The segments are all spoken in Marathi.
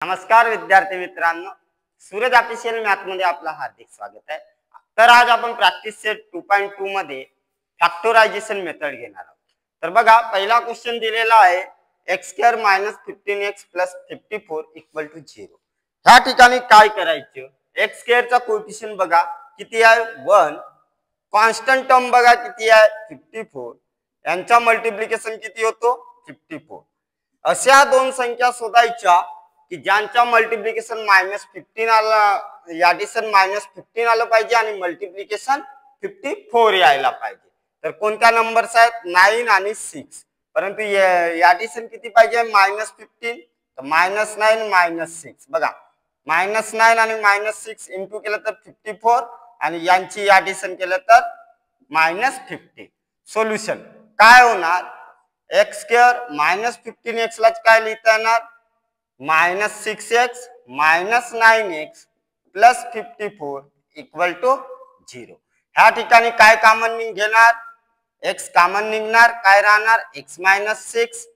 नमस्कार विद्यार्थी मित्रांनो, सूरज ऑफिशियल मॅथ मध्ये आपलं हार्दिक स्वागत आहे। तर आज आपण प्रॅक्टिस सेट 2.2 मध्ये फॅक्टरायझेशन मेथड घेणार आहोत। तर बघा, पहिला क्वेश्चन दिलेला आहे x² - 15x + 54 = 0। ह्या ठिकाणी काय करायचं, x² चा कोएफिशिएंट बघा किती आहे 1, कॉन्स्टंट टर्म बघा किती आहे 54, यांचा मल्टिप्लिकेशन किती होतो 54। अशा दोन संख्या शोधायच्या की ज्यांचा मल्टिप्लिकेशन -15 आलं, ॲडिशन -15 आलं पाहिजे आणि मल्टिप्लिकेशन 54 यायला पाहिजे। तर कोणत्या नंबर्स आहेत 9 आणि 6, परंतु ॲडिशन किती पाहिजे -15, तर -9 - 6 बघा, -9 आणि -6 इंटू केलं तर 54 आणि यांची ॲडिशन केलं तर -50। सोल्युशन काय होणार, x² - 15x ला काय लिहिता येणार -6x - 9x + 54 = 0। ह्या ठिकाणी काय कॉमन घेणार, x कॉमन निघणार, काय राहणार x - 6।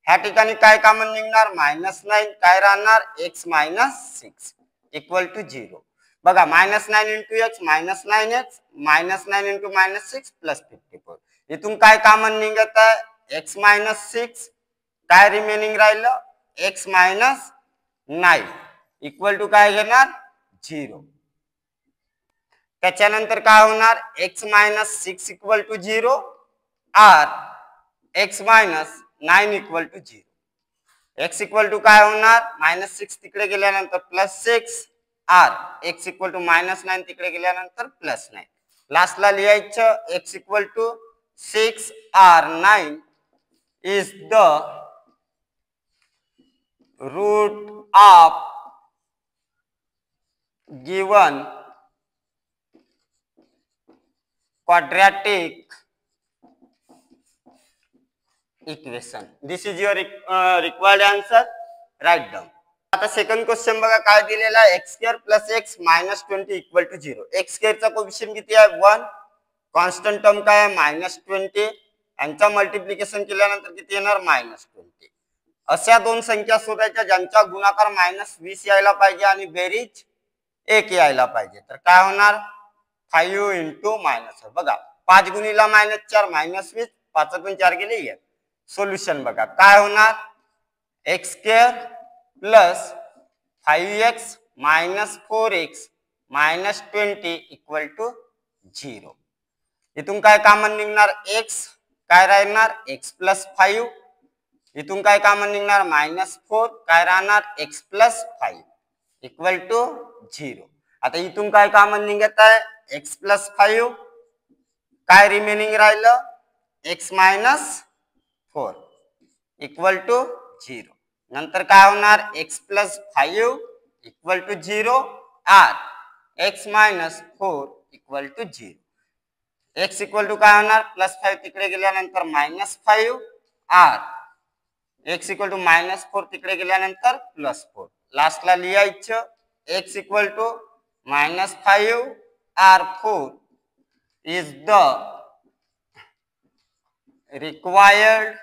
ह्या ठिकाणी काय कॉमन निघणार -9, काय राहणार x - 6 = 0। बघा, -9 × x -9x, -9 × -6 + 54। इथून काय कॉमन निघत आहे x - 6, काय रिमेनिंग राहिलं x - 9 = काय घेणार 0। त्याच्यानंतर काय होणार x - 6 = 0 or x - 9 = 0। x = काय होणार -6 तिकडे गेल्यानंतर +6 or x = -9 तिकडे गेल्यानंतर +9। लास्टला लिहायचं x = 6 or 9 is the root of given quadratic equation। This is your required answer, write down। आता सेकंड क्वेश्चन बघा काय दिलेला आहे, x² + x - 20 = 0। x² चा कोएफिशिएंट किती आहे 1, कॉन्स्टंट टर्म काय आहे -20, यांचा मल्टिप्लिकेशन केल्यानंतर किती येणार -20। अशा दोन संख्या शोधायच्या ज्यांचा गुणाकार -20 यायला पाहिजे आणि बेरीज 1 यायला पाहिजे। तर काय होणार 5 × -4 बघा, 5 × -4 -20, 5 4 गेले 1। सोल्युशन बघा काय होणार, x² + 5x - 4x - 20 = 0। इथून काय कॉमन निघणार x, काय राहणार x + 5, इथून काय कॉमन निघणार -4, काय राहणार x + 5 = 0। आता इथून काय कॉमन निघत आहे x + 5, काय रिमेनिंग राहिलं x - 4 = 0। नंतर काय होणार x + 5 = 0 और x - 4 = 0। x = काय होणार +5 तिकडे गेल्यानंतर -5 और x = -4 तिकडे गेल्यानंतर +4। लास्टला लिहायचं x = -5 or 4 is the required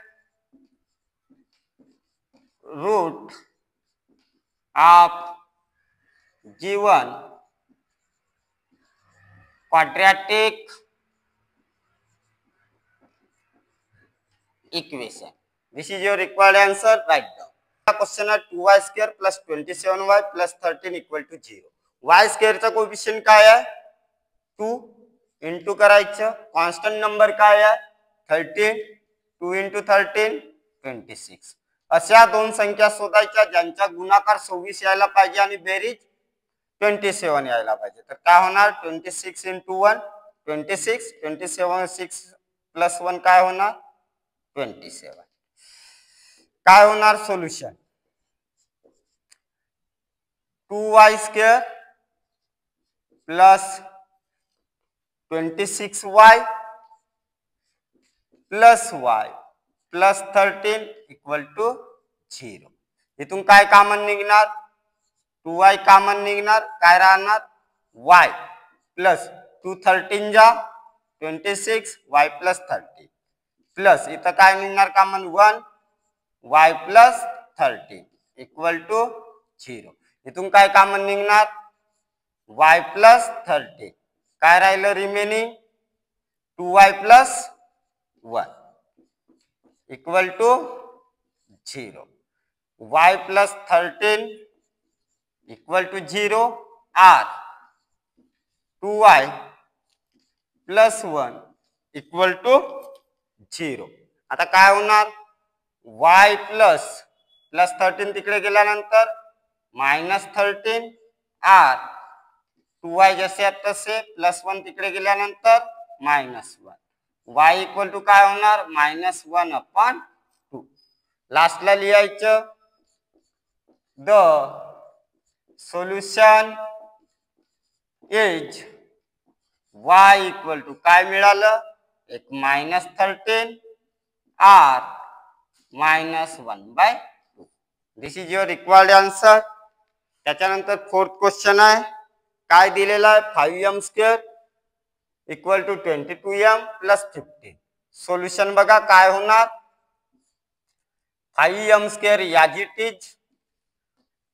root of given quadratic equation। This is your required answer, write down। Question आहे 2y² + 27y + 13 = 0। y² चा कोएफिशिएंट काय आहे 2, इंटू करायचं, कॉन्स्टंट नंबर काय आहे 13, 2 × 13 26। अशा दोन संख्या शोधायच्या ज्यांचा गुणाकार 26 यायला पाहिजे आणि बेरीज 27 यायला पाहिजे। तर काय होणार 26 × 1 26, 27 6 + 1 काय होणार 27। काय होणार सोल्युशन 2y² + 26y + y + 13 = 0। इथून काय कॉमन निघणार 2y कॉमन निघणार, काय राहणार y + 2 13 जा 26 y + 30 प्लस इथं काय निघणार कॉमन 1 y + 13 = 0. इथून काय कॉमन निघणार y प्लस 13. काय राहिलं remaining 2y plus 1 equal to 0. y plus 13 equal to 0 r 2y plus 1 equal to 0. आता काय होणार y प्लस 13 तिकडे गेल्यानंतर -13 r 2y जसे आहेत तसे +1 तिकडे गेल्यानंतर -1 y इक्वल टू काय होणार -1/2. लास्टला लिहायचं the solution is y equal to काय मिळालं एक -13 r -1/2. This is your required answer. त्याच्यानंतर फोर्थ क्वेश्चन आहे काय दिलेला आहे 5m² equal to 22m plus 15. Solution बघा काय होणार 5m² याज इट इज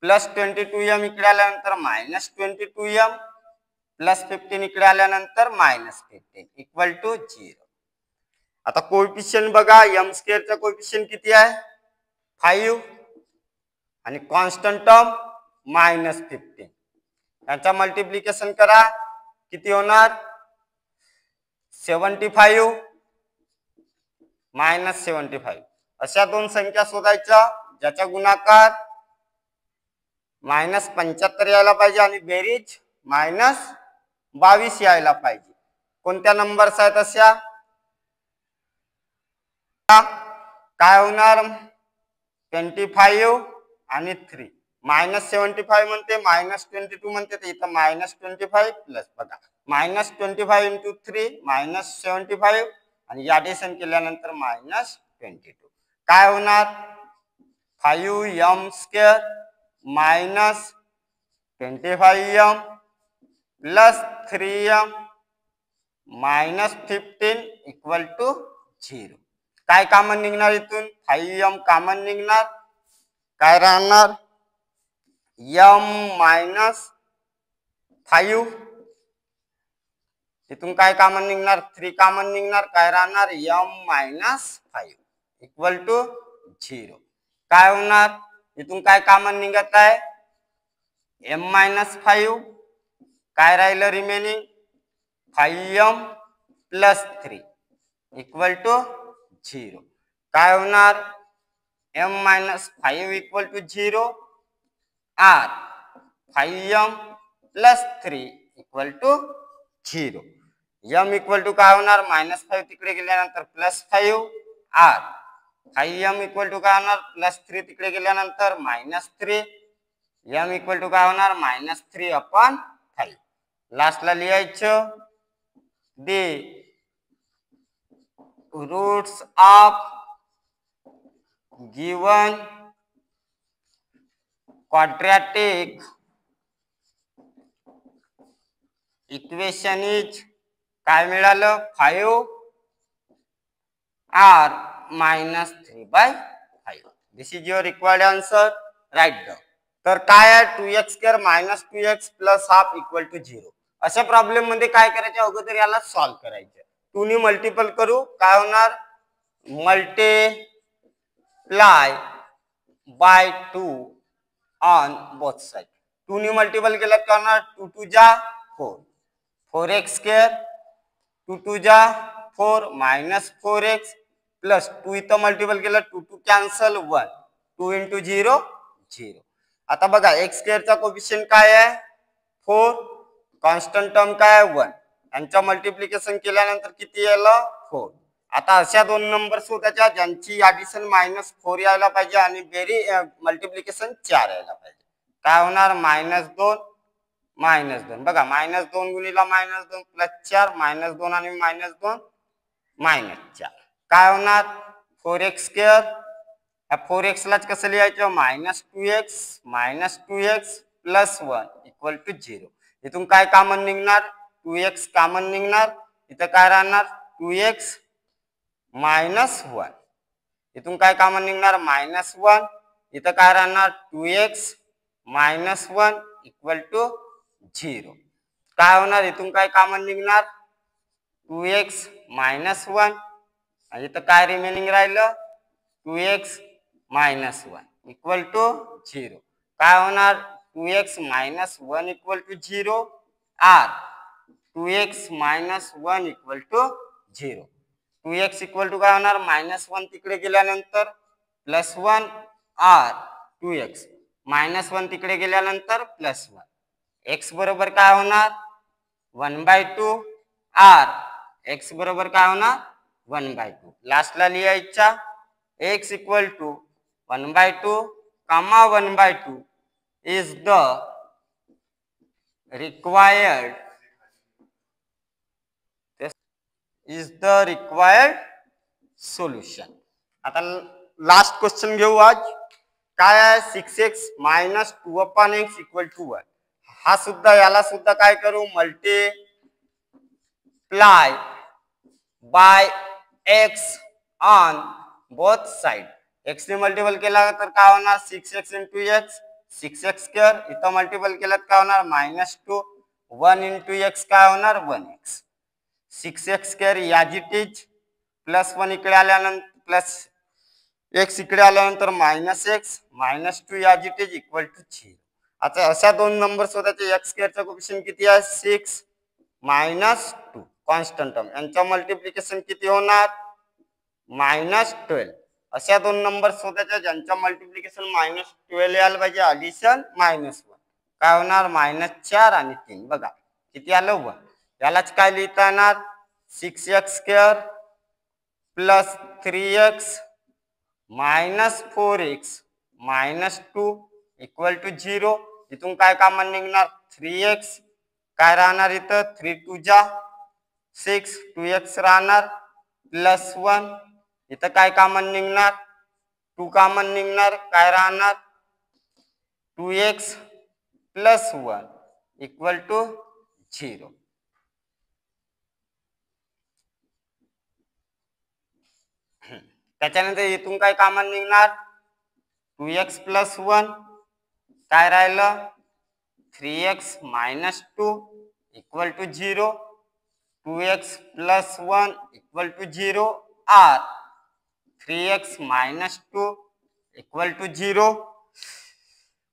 प्लस 22m इकडे आल्यानंतर -22m प्लस 15 इकडे आल्यानंतर -15 इक्वल टू 0. आता कोएफिशियंट बघा m² चा कोएफिशियंट किती आहे 5 आणि कॉन्स्टंट टर्म -15. याचा मल्टिप्लिकेशन करा किती होणार 75 -75. अशा दोन संख्या शोधायच्या ज्याचा गुणाकार -75 यायला पाहिजे आणि बेरीज -22 यायला पाहिजे. कोणत्या नंबर्स आहेत अशा काय होणार 25 आणि 3 -75 म्हणते -22 म्हणते तर इथं -25 प्लस बघा -25 इंटू 3 -75 आणि ॲडिशन केल्यानंतर -22 काय होणार 5m² -25m plus 3m -15 equal to 0. काय कॉमन निघणार इथून 5m कॉमन निघणार काय राहणार m -5 इथून काय कॉमन निघणार 3 कॉमन निघणार काय राहणार m -5 इक्वल टू 0. काय होणार इथून काय कॉमन निघत आहे m -5 काय राहिलं remaining 5m plus 3 equal to 0. काय होणार m -5 equal to 0 r 5m plus 3 equal to 0. m equal to काय होणार -5 तिकडे गेल्यानंतर +5 r 5m इक्वल टू काय होणार +3 तिकडे गेल्यानंतर -3 m इक्वल टू काय होणार -3/5. लास्टला लिहायचं the roots of given quadratic equation is काय मिळालं 5r -3/5. This is your required answer write down. तर काय आहे 2x² -2x plus half equal to 0. अशा प्रॉब्लेम मध्ये काय करायचं अगोदर याला सॉल्व करायचं 2 ने मल्टिपल करू काय होणार multiply by 2 on both side. 2 ने मल्टिपल केलं काय होणार 2 2 जा 4 4x² 2 2 जा 4 -4x प्लस 2 इथं मल्टिपल केलं 2 2 कॅन्सल 1 2 इंटू 0 0. आता बघा x² चा कोएफिशियंट काय आहे 4 कॉन्स्टंट टर्म काय आहे 1 यांचा मल्टिप्लिकेशन केल्यानंतर किती आलं 4. आता अशा दोन नंबर शोधायच्या ज्यांची ॲडिशन -4 यायला पाहिजे आणि बेरीज मल्टिप्लिकेशन 4 यायला पाहिजे. काय होणार -2 -2 बघा -2 गुणिला -2 प्लस 4 -2 आणि -2 -4 काय होणार 4x² 4x लाच कसं लिहायचं -2x प्लस 1 इक्वल टू 0. इथून काय कॉमन निघणार 2x कॉमन निघणार इथं काय राहणार 2x -1 इथून काय कॉमन निघणार -1 इथं काय राहणार 2x -1 इक्वल टू 0. काय होणार इथून काय कॉमन निघणार 2x - 1 आणि इथं काय रिमेनिंग राहिलं 2x - 1 इक्वल टू 0. काय होणार 2x - 1 equal to 0 r 2x - 1 equal to 0. 2x equal to काय होणार -1 तिकडे गेल्यानंतर +1 r 2x -1 तिकडे गेल्यानंतर +1 x बरोबर काय होणार 1/2 r x बरोबर काय होणार 1/2. लास्टला लिहायचा x equal to 1/2 comma 1/2 is the required solution. आता लास्ट क्वेश्चन घेऊ आज. काय आहे 6x - 2/x इक्वल टू 1. हा सुद्धा याला सुद्धा काय करू multiply by x on both side. x ने मल्टिपल केला तर काय होणार 6x * x 6x². इथं मल्टिपल केलं काय होणार -2 1 * x काय होणार 1x. 6x² याज इट इज +1 इकडे आल्यानंतर +x इकडे आल्यानंतर -x -2 याज इट इज इक्वल टू 0. आता अशा दोन नंबर स्वतःचे x² चा कोएफिशिएंट किती आहे 6 - 2 कॉन्स्टंट टर्म यांचा मल्टिप्लिकेशन किती होणार -12. अशा दोन नंबर स्वतःच्या ज्यांचा मल्टिप्लिकेशन -12 यायला पाहिजे ॲडिशन -1 काय होणार -4 आणि 3. बघा किती आलं 1. यालाच काय लिहिता येणार 6x² + 3x - 4x - 2 equal to 0. इथून काय कॉमन निघणार 3x काय राहणार इथं 3 * 2 = 6 2x राहणार +1 इथं काय कॉमन निघणार 2 कॉमन निघणार काय राहणार 2x + 1 इक्वल टू 0. त्याच्यानंतर इथून काय कॉमन निघणार 2x + 1 काय राहिलं 3x - 2 equal to 0. 2x + 1 equal to 0 r 3x - 2 equal to 0.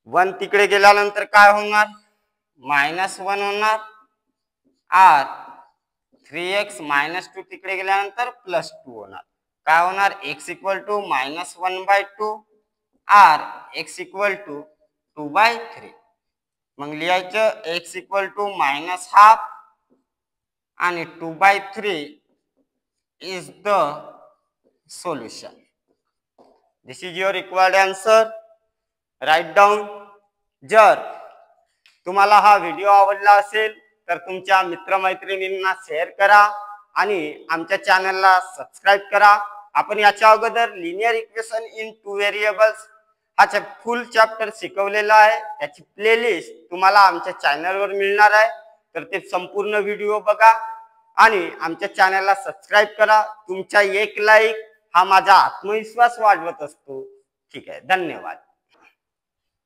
1 तिकडे गेल्यानंतर काय होणार -1 होणार r 3x - 2 तिकडे गेल्यानंतर +2 होणार. काय होणार x equal to -1/2 r x equal to 2/3. मग लिहायचं x इक्वल टू -½ आणि 2/3 is the solution. This is your required answer. Write down. जर तुम्हाला हा व्हिडिओ आवडला असेल तर तुमच्या मित्रमैत्रिणींना शेअर करा आणि आमच्या चॅनलला सबस्क्राईब करा. आपण याच्या अगोदर लिनियर इक्वेशन इन 2 व्हेरिएबल्स हा फुल चॅप्टर शिकवलेला आहे. त्याची प्लेलिस्ट तुम्हाला आमच्या चॅनलवर मिळणार आहे. तर ते संपूर्ण व्हिडिओ बघा आणि आमच्या चॅनलला सबस्क्राईब करा. तुमचा एक लाईक हा माझा आत्मविश्वास वाढवत असतो. ठीक आहे धन्यवाद.